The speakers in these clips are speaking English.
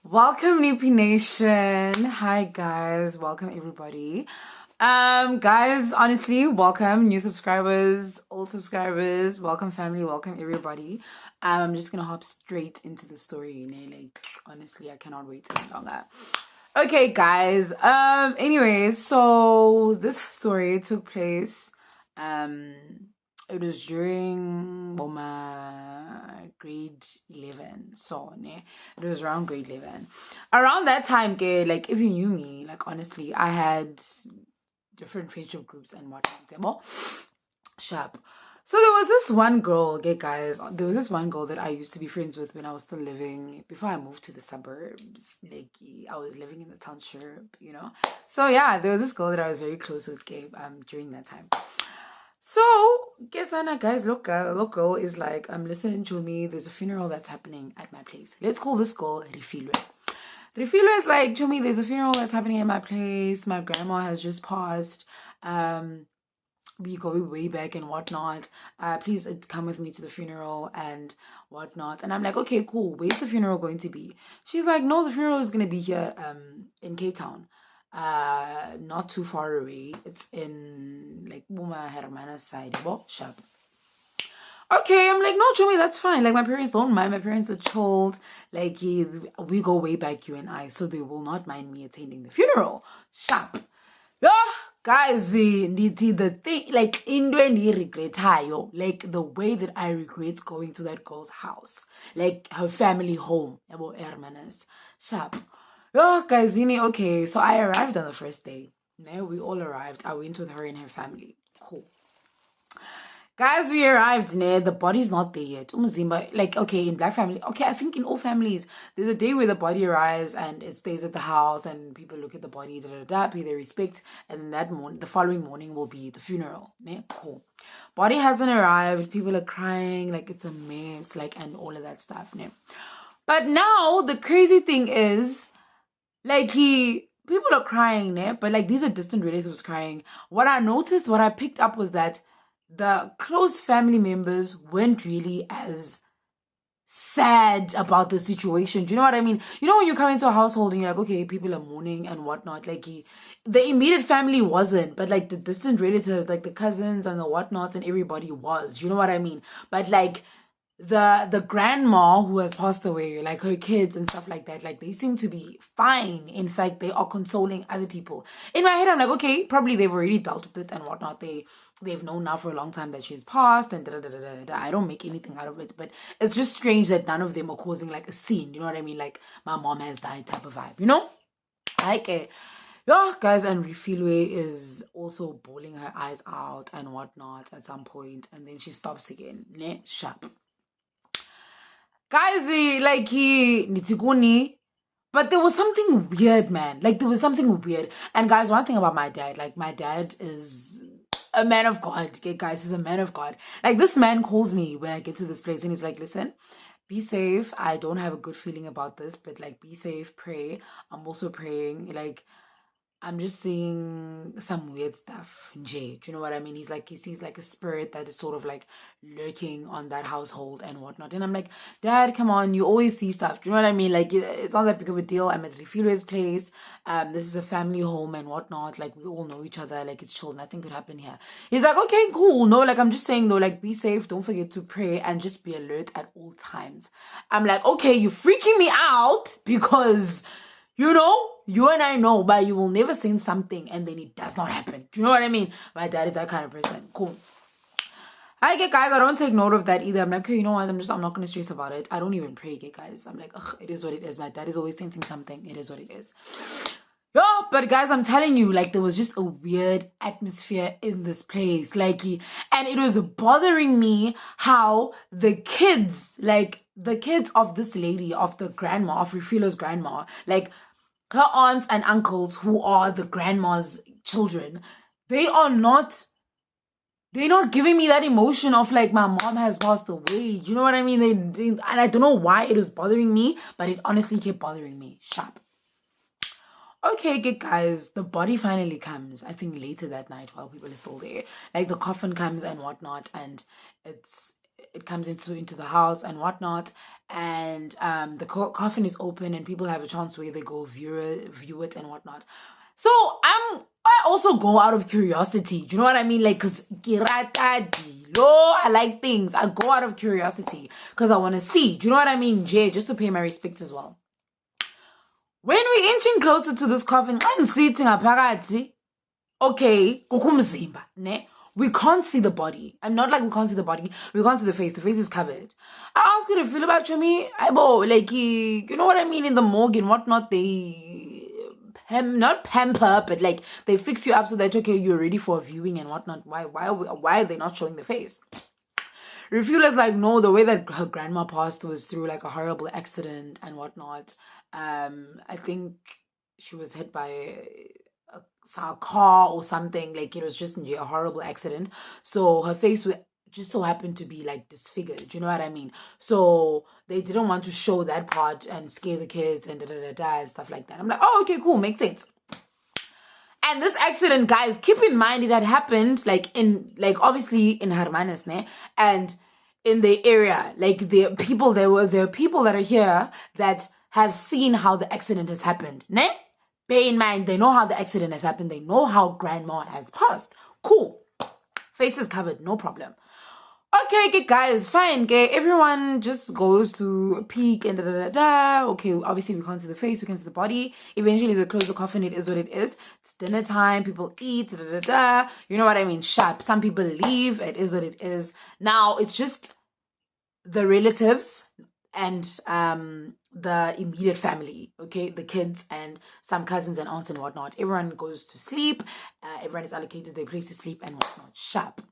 Welcome, Newpie Nation. Hi guys, welcome everybody. Guys, honestly, welcome new subscribers, old subscribers, welcome family, welcome everybody. I'm just gonna hop straight into the story, like honestly, I cannot wait any longer. Okay guys, anyways, so this story took place it was during my grade 11. So it was around grade 11. Around that time, like if you knew me, like honestly, I had different friendship groups and whatnot. Sharp. So there was this one girl, guys. There was this one girl that I used to be friends with when I was still living, before I moved to the suburbs. Like I was living in the township, So yeah, there was this girl that I was very close with, during that time. So guess guys, look girl is like, listen to me, there's a funeral that's happening at my place. Let's call this girl Rifilwe. Rifilwe is like, to me, there's a funeral that's happening at my place. My grandma has just passed. We go way back and whatnot. Please come with me to the funeral and whatnot. And I'm like, okay, cool. Where's the funeral going to be? She's like, no, the funeral is going to be here in Cape Town. Not too far away. It's in like Buma Hermana's side. Shop. Okay, I'm like, no, Chumi, that's fine. Like, my parents don't mind. My parents are chilled. Like, we go way back, you and I, so they will not mind me attending the funeral. Sharp. Yeah, guys, the thing, like, in regret, like, the way that I regret going to that girl's house, like, her family home, hermanas. Sharp. Yeah, guys, okay, so I arrived on the first day. We all arrived. I went with her and her family. Cool. Guys, we arrived, the body's not there yet. Like, okay, in black family, okay, I think in all families, there's a day where the body arrives and it stays at the house and people look at the body, pay their respect, and then the following morning will be the funeral. Cool. Body hasn't arrived, people are crying, like it's a mess, like, and all of that stuff. But now, the crazy thing is, like, people are crying, but like these are distant relatives crying. What I picked up was that the close family members weren't really as sad about the situation. Do you know what I mean? When you come into a household and you're like, okay, people are mourning and whatnot, like the immediate family wasn't, but like the distant relatives, like the cousins and the whatnots and everybody was. You know what I mean? But like the grandma who has passed away, like her kids and stuff like that, like they seem to be fine. In fact, they are consoling other people. In my head, I'm like, okay, probably they've already dealt with it and whatnot. They've known now for a long time that she's passed and I don't make anything out of it, but it's just strange that none of them are causing like a scene. You know what I mean? Like my mom has died type of vibe, Like yeah, guys, and Rifilwe is also bawling her eyes out and whatnot at some point, and then she stops again. Sharp. Guys, like nitiguni, but there was something weird, man. Like there was something weird. And guys, one thing about my dad, like my dad is a man of God. Okay, guys, he's a man of God. Like this man calls me when I get to this place and he's like, listen, be safe. I don't have a good feeling about this, but like be safe, pray. I'm also praying. Like I'm just seeing some weird stuff. Do you know what I mean? He sees like a spirit that is sort of like lurking on that household and whatnot. And I'm like, Dad, come on, you always see stuff. Do you know what I mean? Like it's not that big of a deal. I'm at Rifilwe's place. This is a family home and whatnot. Like we all know each other. Like it's chill. Nothing could happen here. He's like, okay, cool. No, like I'm just saying though, like be safe. Don't forget to pray and just be alert at all times. I'm like, okay, you're freaking me out because you and I know, but you will never send something and then it does not happen. Do you know what I mean? My dad is that kind of person. Cool. I get guys, I don't take note of that either. I'm like, okay, you know what? I'm not going to stress about it. I don't even pray, guys. I'm like, ugh, it is what it is. My dad is always sensing something. It is what it is. Yo, but guys, I'm telling you, like, there was just a weird atmosphere in this place. Like, and it was bothering me how the kids of this lady, of the grandma, of Rifilwe's grandma, like, her aunts and uncles who are the grandma's children, they're not giving me that emotion of like my mom has passed away. You know what I mean? And I don't know why it was bothering me, but it honestly kept bothering me. Sharp. Okay, good guys, the body finally comes, I think later that night while people are still there. Like the coffin comes and whatnot, and it comes into the house and whatnot, and the coffin is open and people have a chance where they go view it and whatnot. So I also go out of curiosity. Do you know what I mean? Like, cause I like things. I go out of curiosity because I want to see. Do you know what I mean? Jay, just to pay my respects as well. When we're inching closer to this coffin, I'm sitting apagati. Okay, kukumzimba, ne? We can't see the body. I'm not like we can't see the body. We can't see the face. The face is covered. I asked you to feel about me. Like, you know what I mean? In the morgue and whatnot, they not pamper, but like they fix you up so that okay, you're ready for a viewing and whatnot. Why are they not showing the face? Refueler's like, no, the way that her grandma passed was through like a horrible accident and whatnot. I think she was hit by a car or something. Like it was just a horrible accident. So her face just so happened to be like disfigured. You know what I mean? So they didn't want to show that part and scare the kids and and stuff like that. I'm like, oh, okay, cool, makes sense. And this accident, guys, keep in mind it had happened obviously in Hermanes, ne? And in the area, like there are people that are here that have seen how the accident has happened, ne? Bear in mind, they know how the accident has happened. They know how grandma has passed. Cool. Face is covered, no problem. Okay, guys, fine. Okay, everyone just goes to peek and Okay, obviously we can't see the face, we can see the body. Eventually they close the coffin. It is what it is. It's dinner time. People eat. You know what I mean? Sharp. Some people leave. It is what it is. Now it's just the relatives and the immediate family. Okay, the kids and some cousins and aunts and whatnot. Everyone goes to sleep. Everyone is allocated their place to sleep and whatnot. Sharp.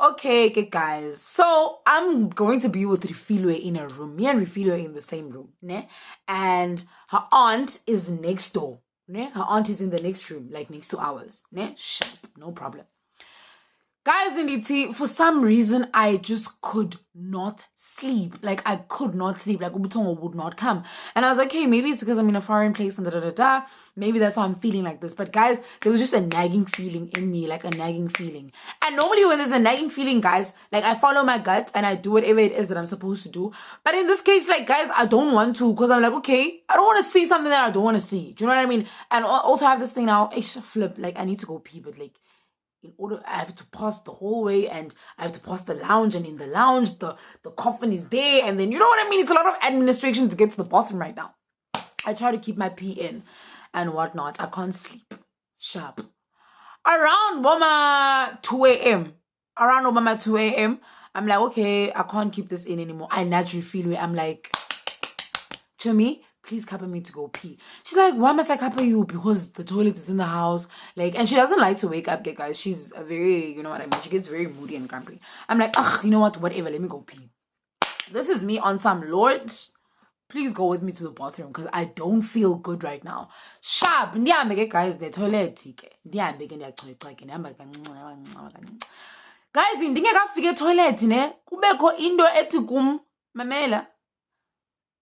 Okay, guys. So I'm going to be with Rifilwe in a room. Me and Rifilwe in the same room, ne? And her aunt is next door, ne? Her aunt is in the next room, like next to ours, ne? Sharp, no problem. Guys, in DT, for some reason, I just could not sleep. Like, I could not sleep. Like, Ubutongo would not come. And I was like, hey, maybe it's because I'm in a foreign place and Maybe that's why I'm feeling like this. But guys, there was just a nagging feeling in me, like a nagging feeling. And normally when there's a nagging feeling, guys, like I follow my gut and I do whatever it is that I'm supposed to do. But in this case, like, guys, I don't want to because I'm like, okay, I don't want to see something that I don't want to see. Do you know what I mean? And also I have this thing now, flip, like, I need to go pee, but like, in order, I have to pass the hallway and I have to pass the lounge, and in the lounge, the coffin is there, and then, you know what I mean? It's a lot of administration to get to the bathroom right now. I try to keep my pee in and whatnot. I can't sleep. Sharp. Around 2 a.m. Around 2 a.m., I'm like, okay, I can't keep this in anymore. I naturally feel it. I'm like, to me, please cover me to go pee. She's like, why must I cover you? Because the toilet is in the house. Like, and she doesn't like to wake up, guys. She's a very, you know what I mean? She gets very moody and grumpy. I'm like, ugh, you know what? Whatever, let me go pee. This is me on some, Lord, please go with me to the bathroom because I don't feel good right now. Sharp. Guys, the toilet. Guys, ndingekafike toilet, ne? Kubekho into ethi kum, mamela.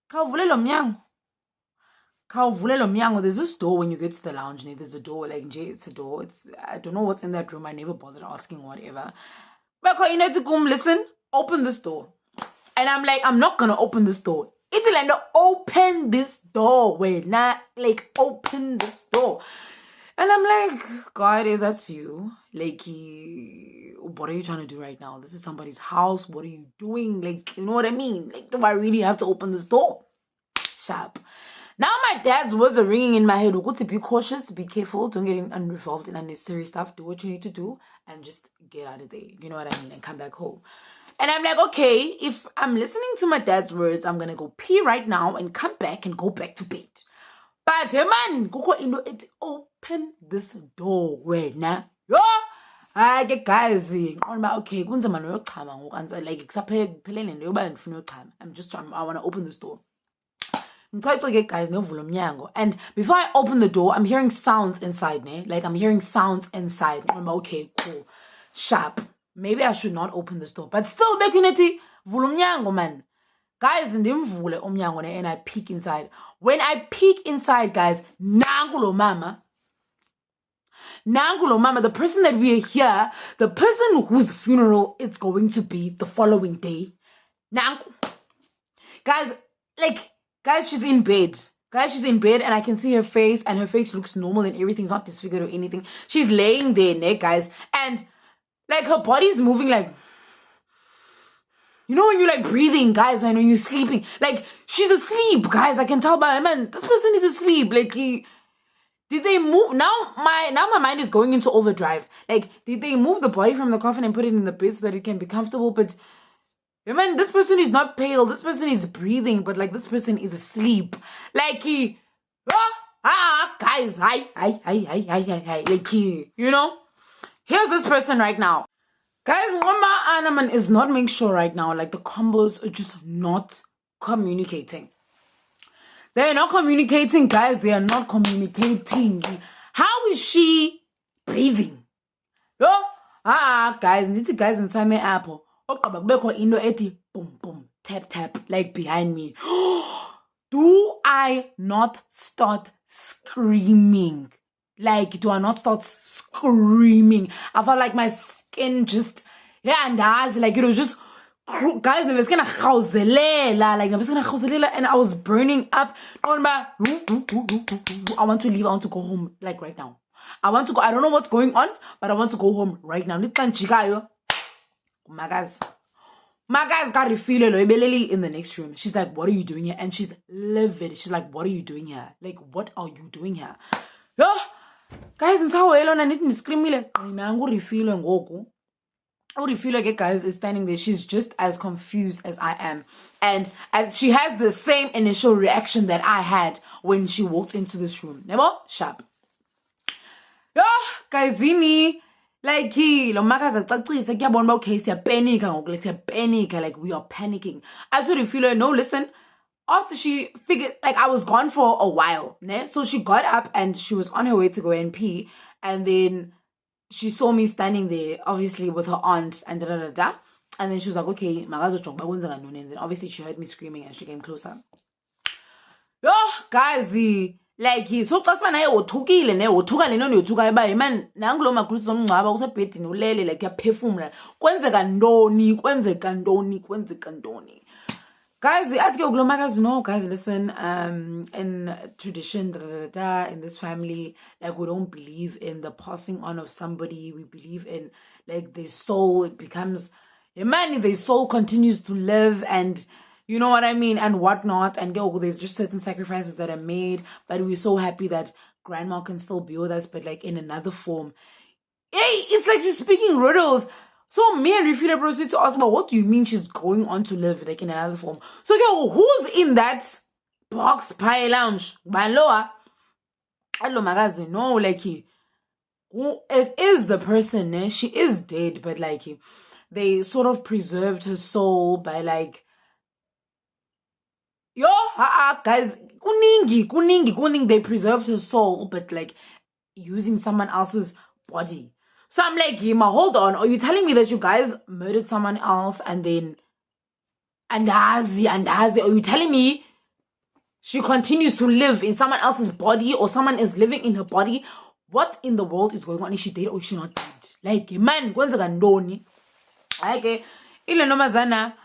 Khawuvulelo mnyango. There's this door when you get to the lounge. There's a door, like, it's a door. I don't know what's in that room. I never bothered asking, whatever. Listen, open this door. And I'm like, I'm not gonna open this door. It's like, open this door. Wait, not like, open this door. And I'm like, God, if that's you, like, what are you trying to do right now? This is somebody's house. What are you doing? Like, you know what I mean? Like, do I really have to open this door? Sharp. Now my dad's words are ringing in my head. To be cautious, be careful, don't get involved in unnecessary stuff. Do what you need to do and just get out of there. You know what I mean? And come back home. And I'm like, okay, if I'm listening to my dad's words, I'm gonna go pee right now and come back and go back to bed. But man, open this door right now. I get guys, okay, like, I'm just trying, I want to open this door. Guys, and before I open the door, I'm hearing sounds inside, ne? Like, I'm hearing sounds inside. I'm like, okay, cool. Sharp. Maybe I should not open this door. But still, man. Guys, ndimvule umnyango and I peek inside. When I peek inside, guys, nangulo mama, the person that we are here, the person whose funeral it's going to be the following day. Nangu. Guys, she's in bed. Guys, she's in bed and I can see her face and her face looks normal and everything's not disfigured or anything. She's laying there, guys, and like her body's moving like, you know when you're like breathing, guys, and when you're sleeping, like she's asleep, guys. I can tell by man, this person is asleep. Like did they move? Now my mind is going into overdrive. Like, did they move the body from the coffin and put it in the bed so that it can be comfortable? But man, this person is not pale. This person is breathing, but like this person is asleep. Like guys, hi. Like you know, here's this person right now. Guys, Mama Anaman is not making sure right now. Like the combos are just not communicating. They're not communicating, guys. They are not communicating. How is she breathing? Guys, need to guys inside my apple. Boom, boom, tap, tap, like behind me. Do I not start screaming? Like, do I not start screaming? I felt like my skin just, and eyes, like it was just, guys, I was gonna and I was burning up. I want to leave. I want to go home, like right now. I want to go. I don't know what's going on, but I want to go home right now. My guys got a feeling in the next room. She's like, what are you doing here? And she's livid. She's like, what are you doing here? Like, what are you doing here? Guys, and how I need to scream like, guys is standing there. She's just as confused as I am. And she has the same initial reaction that I had when she walked into this room. Never sharp. Guys, like panic, like we are panicking. I told Refilo, no, listen. After she figured, like I was gone for a while, ne? So she got up and she was on her way to go and pee, and then she saw me standing there, obviously with her aunt, and and then she was like, okay, and then obviously she heard me screaming and she came closer. Guys, like so xasima naye wothukile ne wothuka lento uyothuka eba man nangulo makhulu somngcwaba usebhedini ulele like uyaphefumula kwenzeka ntoni. Guys, no, guys, listen, in tradition, in this family, like we don't believe in the passing on of somebody. We believe in like their soul. It becomes, man, their soul continues to live, and you know what I mean, and whatnot. And there's just certain sacrifices that are made, but we're so happy that grandma can still be with us, but like in another form. Hey, it's like she's speaking riddles. So me and Refila proceed to ask about what do you mean she's going on to live like in another form. So who's in that box pie lounge? Baloa. Hello, magazi. No, like who it is the person, eh? She is dead, but like they sort of preserved her soul by like guys, kuningi, they preserved her soul, but like using someone else's body. So I'm like, Yima, hold on. Are you telling me that you guys murdered someone else and then Andazi? Are you telling me she continues to live in someone else's body or someone is living in her body? What in the world is going on? Is she dead or is she not dead? Like, man, kwenzeka ntoni? Okay, ile nomazana,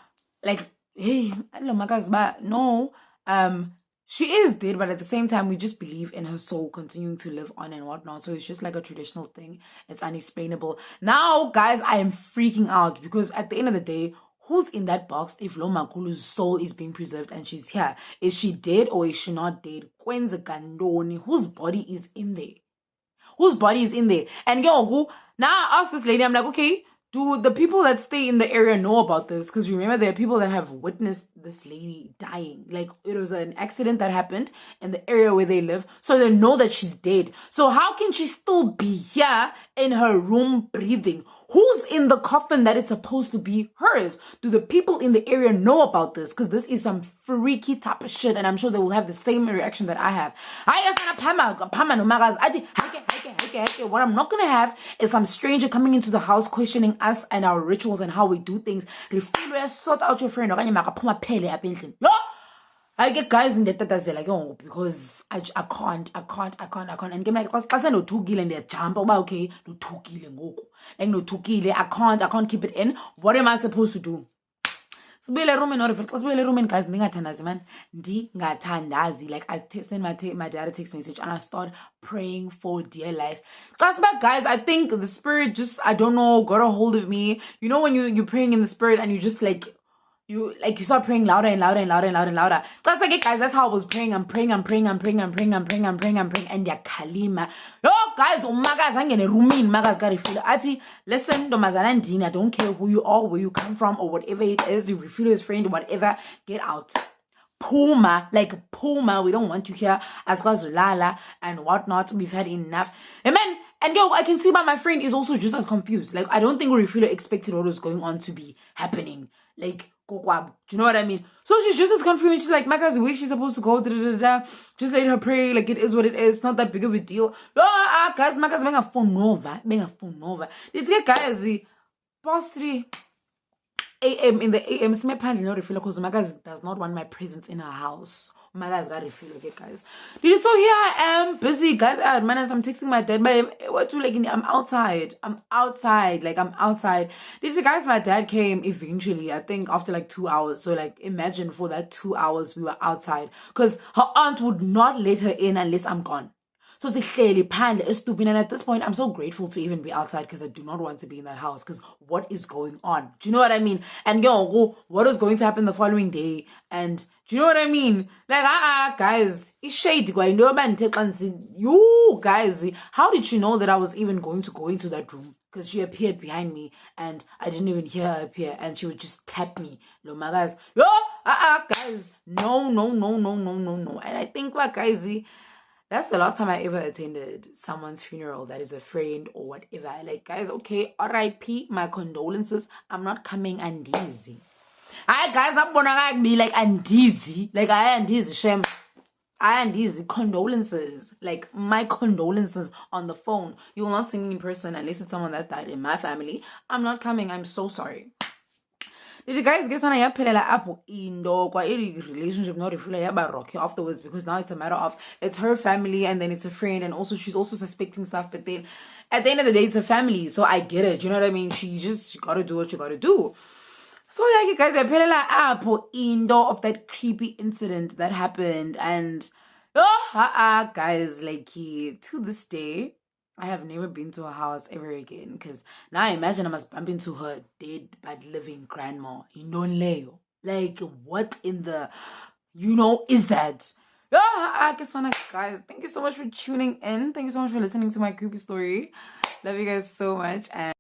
like, hey, no, she is dead, but at the same time, we just believe in her soul continuing to live on and whatnot. So it's just like a traditional thing. It's unexplainable. Now, guys, I am freaking out because at the end of the day, who's in that box if Lo Makulu's soul is being preserved and she's here? Is she dead or is she not dead? Whose body is in there? Whose body is in there? And now I asked this lady, I'm like, okay, do the people that stay in the area know about this? Because remember, there are people that have witnessed this lady dying. Like, it was an accident that happened in the area where they live. So they know that she's dead. So how can she still be here in her room breathing? Who's in the coffin that is supposed to be hers? Do the people in the area know about this? Because this is some freaky type of shit, and I'm sure they will have the same reaction that I have. What I'm not gonna have is some stranger coming into the house questioning us and our rituals and how we do things. Sort out your friend. I get guys in the tatazela because I can't. And game like I said no tukile and they jump about okay, no tukile ngoku. Like no tukile, I can't keep it in. What am I supposed to do? Sibuyele roomini or if sibuyele roomini guys ndingathandazi man. Ndingathandazi. Like I send my dad a text message and I start praying for dear life. That's about guys, I think the spirit just I don't know got a hold of me. You know when you're praying in the spirit and you just you start praying louder and louder and louder and louder and louder. That's like it, guys. That's how I was praying. I'm praying, and they're kalima. Yo, guys, guys, I'm gonna rumin. Magas gotta feel it. Listen, domazana I don't care who you are, where you come from, or whatever it is. You refill his friend, whatever. Get out. Puma, we don't want you here. As Lala and whatnot. We've had enough. Amen. And yo, I can see by my friend is also just as confused. Like, I don't think Refilo expected what was going on to be happening. Like, do you know what I mean? So she's just as confused. She's like, Maka's where she's supposed to go. Just let her pray. Like, it is what it is. It's not that big of a deal. Guys, Maka's being a phone over. Let's get guys, past 3 a.m. in the a.m. Simephandle no Refilo because Maka's does not want my presence in her house. My guys got Refilo, okay, guys. So here I am, busy, guys. I'm texting my dad, but what do like? I'm outside. Guys, my dad came eventually. I think after like 2 hours. So like, imagine for that 2 hours we were outside because her aunt would not let her in unless I'm gone. So it's stupid. And at this point, I'm so grateful to even be outside because I do not want to be in that house because what is going on? Do you know what I mean? And what is going to happen the following day? And do you know what I mean? Like, guys, it's shady. You guys, how did she know that I was even going to go into that room? Because she appeared behind me and I didn't even hear her appear and she would just tap me. Guys, guys, no. And I think, guys, that's the last time I ever attended someone's funeral that is a friend or whatever. Like, guys, okay, R.I.P., my condolences. I'm not coming andizi. Guys, I'm gonna be like andizi. Like, I andizi, shame. I andizi, condolences. Like, my condolences on the phone. You will not see me in person unless it's someone that died in my family. I'm not coming. I'm so sorry. Did you guys get something relationship not about rocky afterwards because now it's a matter of it's her family and then it's a friend and also she's also suspecting stuff, but then at the end of the day it's a family, so I get it, you know what I mean? She gotta do what you gotta do. So yeah, you guys, I of that creepy incident that happened, and guys, like to this day I have never been to her house ever again because now I imagine I must bump into her dead but living grandma in Leo. Like, what in the, is that? Guys, thank you so much for tuning in. Thank you so much for listening to my creepy story. Love you guys so much. And